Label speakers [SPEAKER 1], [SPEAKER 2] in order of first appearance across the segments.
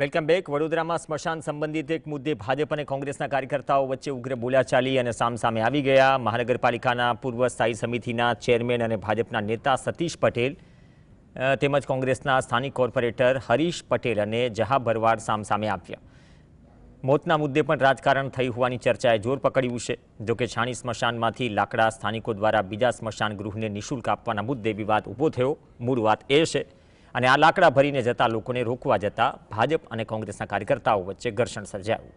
[SPEAKER 1] Welcome back. વડોદરામાં સ્મશાન સંબંધિત એક મુદ્દે ભાજપ અને કોંગ્રેસના કાર્યકર્તાઓ વચ્ચે ઉગ્ર બોલાચાલી અને સામસામે આવી ગયા। મહાનગરપાલિકાના પૂર્વ સ્થાયી સમિતિના ચેરમેન અને ભાજપના નેતા સતીશ પટેલ તેમજ કોંગ્રેસના સ્થાનિક કોર્પોરેટર હરીશ પટેલ અને જહા ભરવાડ સામસામે આવ્યા। મોતના મુદ્દે પણ રાજકારણ થઈ હોવાની ચર્ચાએ જોર પકડ્યું છે। જોકે છાણી સ્મશાનમાંથી લાકડા સ્થાનિકો દ્વારા બીજા સ્મશાન ગૃહને નિઃશુલ્ક આપવાના મુદ્દે વિવાદ ઊભો થયો। મૂળ વાત એ છે અને આ લાકડા ભરીને જતા લોકોને રોકવા જતા ભાજપ અને કોંગ્રેસના કાર્યકર્તાઓ વચ્ચે ઘર્ષણ સર્જાયું।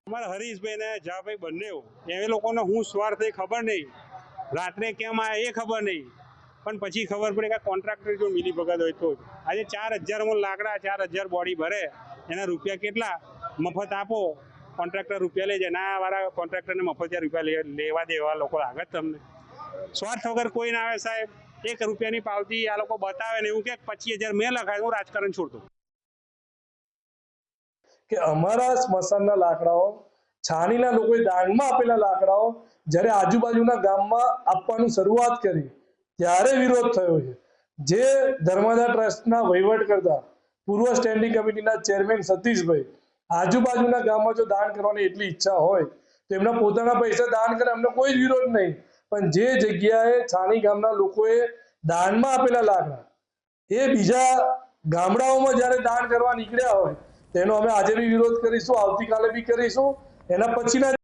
[SPEAKER 2] અમારા હરીશભાઈ ને જહાભાઈ બંને એ લોકોને હું સ્વાર્થ એ ખબર નહીં, રાત્રે કેમ આ એ ખબર નહીં, પણ પછી ખબર પડી કે કોન્ટ્રાક્ટર જો મિલી ભગત હોય તો આજે 4000 લાકડા 4000 બોડી ભરે, એના રૂપિયા કેટલા મફત આપો, કોન્ટ્રાક્ટર રૂપિયા લઈ જાય ના, વાળા કોન્ટ્રાક્ટરને મફત રૂપિયા લેવા દેવા લોકો આગળ તમને સ્વાર્થ વગર કોઈ ના આવે સાહેબ। 1 રૂપિયાની પાવતી આ લોકો બતાવે ને એવું કે 25000 મેં લખાય, હું રાજકારણ છોડતો
[SPEAKER 3] કે અમારા સ્મશાનના લાકડાઓ છાણીના લોકોએ દાનમાં આપેલા લાકડાઓ જ્યારે આજુબાજુના ગામમાં આપવાનું શરૂઆત કરી ત્યારે વિરોધ થયો છે। જે ધર્મદા ટ્રસ્ટના વહીવટ કરતા પૂર્વ સ્ટેન્ડિંગ કમિટીના ચેરમેન સતીશભાઈ આજુબાજુના ગામમાં જો દાન કરવાની એટલી ઈચ્છા હોય તો એમના પોતાના પૈસા દાન કરે, અમને કોઈ જ વિરોધ નહીં, પણ જે જગ્યાએ છાણી ગામના લોકોએ દાનમાં આપેલા લાકડા એ બીજા ગામડાઓમાં જ્યારે દાન કરવા નીકળ્યા હોય તેનો અમે આજે બી વિરોધ કરીશું, આવતીકાલે બી કરીશું। એના પછીના